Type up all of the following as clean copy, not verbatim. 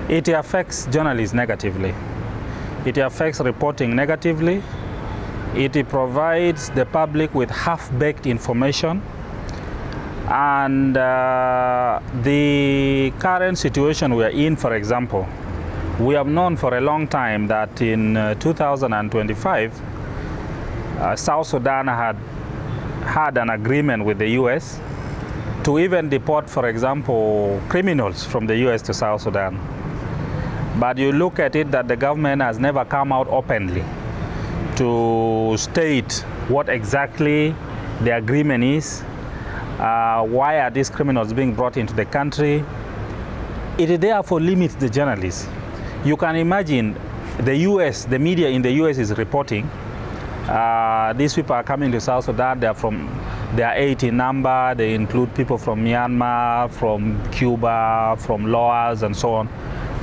It affects journalists negatively. It affects reporting negatively. It provides the public with half-baked information. And the current situation we are in, for example, we have known for a long time that in 2025, South Sudan had an agreement with the U.S. to even deport, for example, criminals from the U.S. to South Sudan. But you look at it that the government has never come out openly to state what exactly the agreement is, why are these criminals being brought into the country. It therefore limits the journalists. You can imagine the U.S., the media in the U.S. is reporting, these people are coming to South Sudan, they are 8 in number, they include people from Myanmar, from Cuba, from Laos, and so on.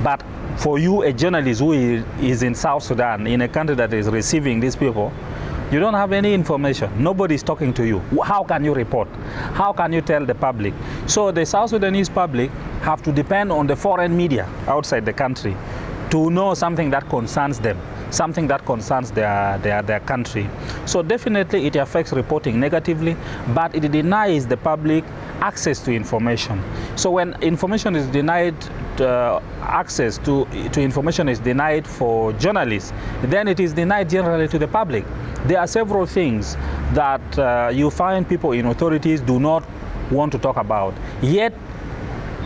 But for you, a journalist who is in South Sudan, in a country that is receiving these people, you don't have any information. Nobody is talking to you. How can you report? How can you tell the public? So the South Sudanese public have to depend on the foreign media outside the country to know something that concerns them, something that concerns their country. So definitely it affects reporting negatively, but it denies the public access to information. So when information is denied, access to information is denied for journalists, then it is denied generally to the public. There are several things that you find people in authorities do not want to talk about, yet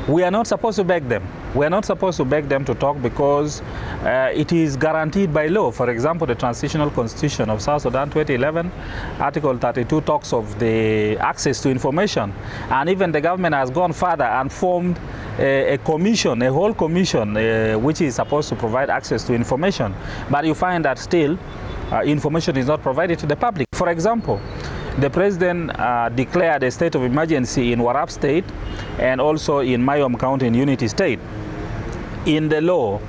we are not supposed to beg them. We are not supposed to beg them to talk because it is guaranteed by law. For example, the Transitional Constitution of South Sudan 2011, Article 32 talks of the access to information. And even the government has gone further and formed a commission, a whole commission, which is supposed to provide access to information. But you find that still information is not provided to the public. For example, the president declared a state of emergency in Warrap State and also in Mayom County in Unity State. In the law,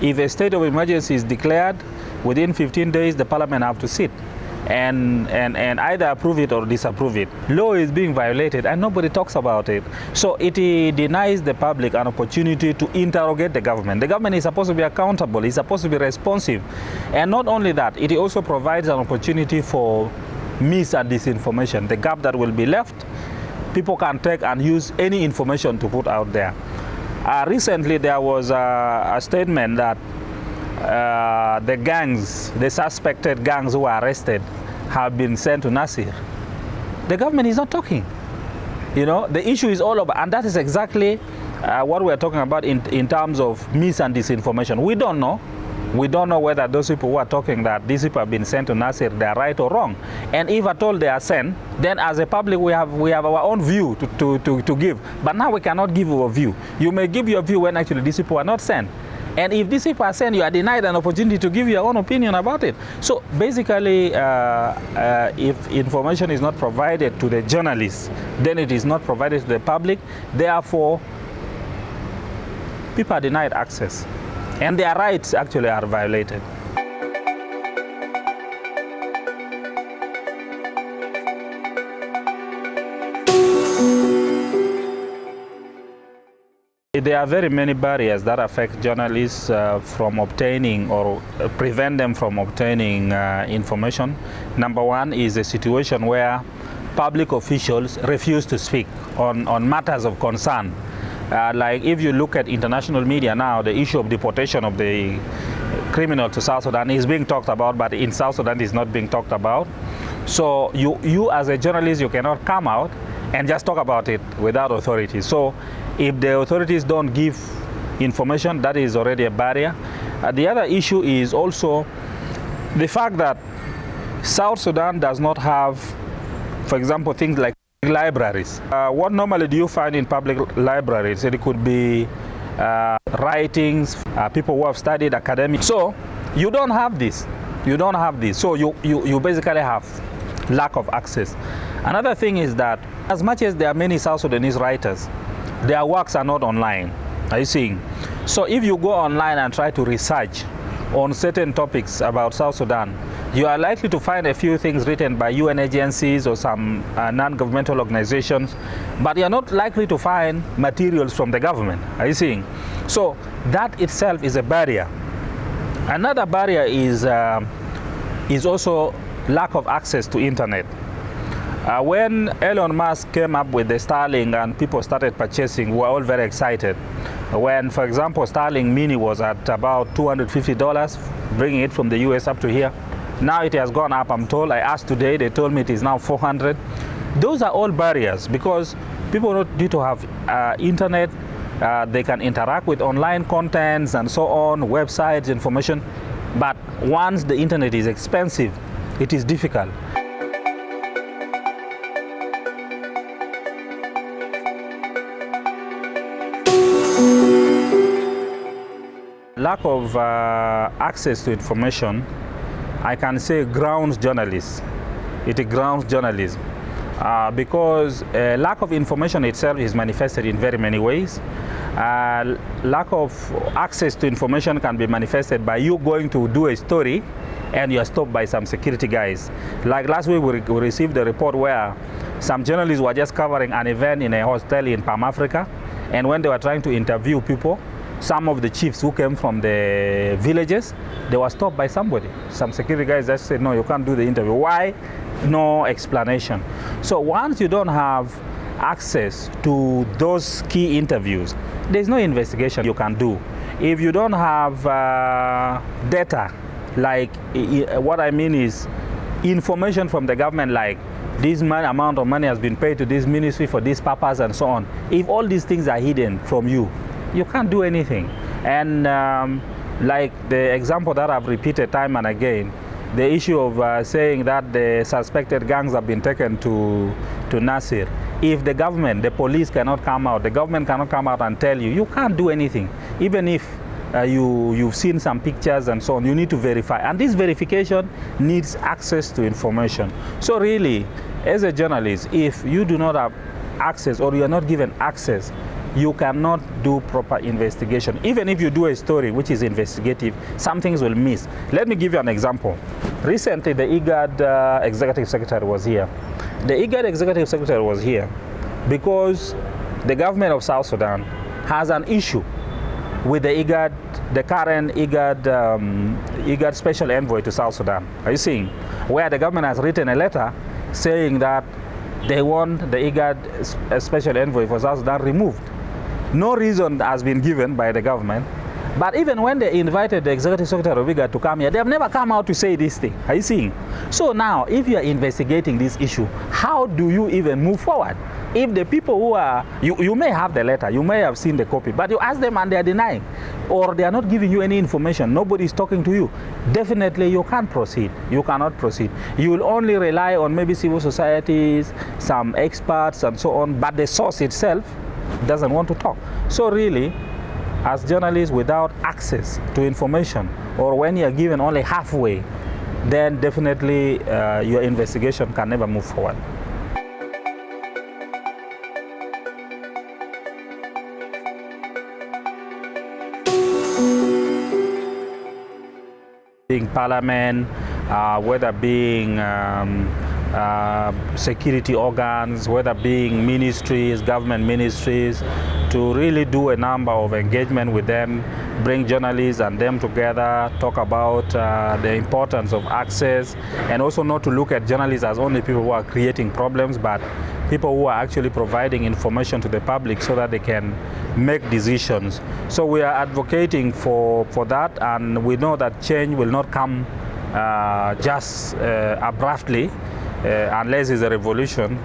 if a state of emergency is declared, within 15 days the parliament have to sit and either approve it or disapprove it. Law is being violated and nobody talks about it. So it denies the public an opportunity to interrogate the government. The government is supposed to be accountable, it's supposed to be responsive. And not only that, it also provides an opportunity for mis and disinformation. The gap that will be left, people can take and use any information to put out there. Recently there was a statement that the gangs, the suspected gangs who were arrested have been sent to Nasir. The government is not talking. You know, the issue is all over, and that is exactly what we're talking about in terms of mis and disinformation. We don't know. We don't know whether those people who are talking that these people have been sent to Nasir, they are right or wrong. And if at all they are sent, then as a public we have our own view to give. But now we cannot give our view. You may give your view when actually these people are not sent. And if these people are sent, you are denied an opportunity to give your own opinion about it. So basically, if information is not provided to the journalists, then it is not provided to the public. Therefore, people are denied access. And their rights actually are violated. There are very many barriers that affect journalists from obtaining or prevent them from obtaining information. Number one is a situation where public officials refuse to speak on matters of concern. Like if you look at international media now, the issue of deportation of the criminal to South Sudan is being talked about, but in South Sudan is not being talked about. So you as a journalist, you cannot come out and just talk about it without authorities. So if the authorities don't give information, that is already a barrier. The other issue is also the fact that South Sudan does not have, for example, things like libraries. What normally do you find in public libraries? It could be writings, people who have studied academic. So you don't have this. You don't have this. So you basically have lack of access. Another thing is that as much as there are many South Sudanese writers, their works are not online. Are you seeing? So if you go online and try to research on certain topics about South Sudan, you are likely to find a few things written by UN agencies or some non-governmental organizations, but you are not likely to find materials from the government. Are you seeing? So that itself is a barrier. Another barrier is also lack of access to internet. When Elon Musk came up with the Starlink and people started purchasing, we were all very excited. When, for example, Starlink Mini was at about $250, bringing it from the US up to here. Now it has gone up, I'm told. I asked today, they told me it is now $400. Those are all barriers because people don't need to have internet. They can interact with online contents and so on, websites, information. But once the internet is expensive, it is difficult. Lack of access to information, I can say, grounds journalists. It grounds journalism because lack of information itself is manifested in very many ways. Lack of access to information can be manifested by you going to do a story and you are stopped by some security guys. Like last week we received a report where some journalists were just covering an event in a hostel in Palm Africa, and when they were trying to interview people, some of the chiefs who came from the villages, they were stopped by somebody. Some security guys just said, no, you can't do the interview. Why? No explanation. So once you don't have access to those key interviews, there's no investigation you can do. If you don't have data, like what I mean is information from the government, like this amount of money has been paid to this ministry for this purpose and so on. If all these things are hidden from you, you can't do anything. And like the example that I've repeated time and again, the issue of saying that the suspected gangs have been taken to Nasir. If the government, the police cannot come out, the government cannot come out and tell you, you can't do anything. Even if you've seen some pictures and so on, you need to verify. And this verification needs access to information. So really, as a journalist, if you do not have access or you are not given access, you cannot do proper investigation. Even if you do a story which is investigative, some things will miss. Let me give you an example. Recently, the IGAD executive secretary was here. The IGAD executive secretary was here because the government of South Sudan has an issue with the IGAD, the current IGAD special envoy to South Sudan. Are you seeing? Where the government has written a letter saying that they want the IGAD special envoy for South Sudan removed. No reason has been given by the government, but even when they invited the executive secretary of IGAD to come here, they have never come out to say this thing. Are you seeing? So now, if you are investigating this issue, how do you even move forward? If the people who are, you may have the letter, you may have seen the copy, but you ask them and they are denying, or they are not giving you any information, nobody is talking to you, definitely you can't proceed. You cannot proceed. You will only rely on maybe civil societies, some experts and so on, but the source itself doesn't want to talk. So really, as journalists without access to information, or when you are given only halfway, then definitely your investigation can never move forward. Being parliament, whether being security organs, whether being ministries, government ministries, to really do a number of engagement with them, bring journalists and them together, talk about the importance of access, and also not to look at journalists as only people who are creating problems, but people who are actually providing information to the public so that they can make decisions. So we are advocating for that, and we know that change will not come just abruptly, unless it's a revolution.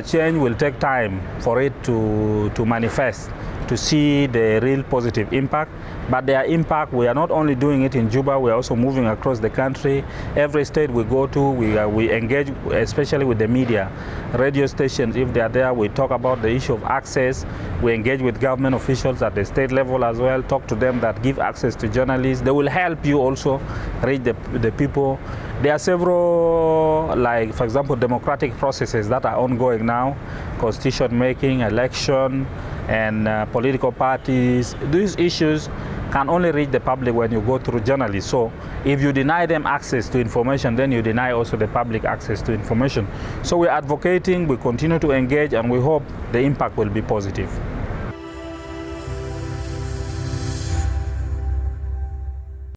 Change will take time for it to manifest, to see the real positive impact. But their impact, we are not only doing it in Juba, we are also moving across the country. Every state we go to, we engage, especially with the media. Radio stations, if they are there, we talk about the issue of access. We engage with government officials at the state level as well, talk to them that give access to journalists. They will help you also reach the people. There are several, like for example, democratic processes that are ongoing now, constitution making, election, and political parties. These issues can only reach the public when you go through journalists. So if you deny them access to information, then you deny also the public access to information. So we're advocating, we continue to engage, and we hope the impact will be positive.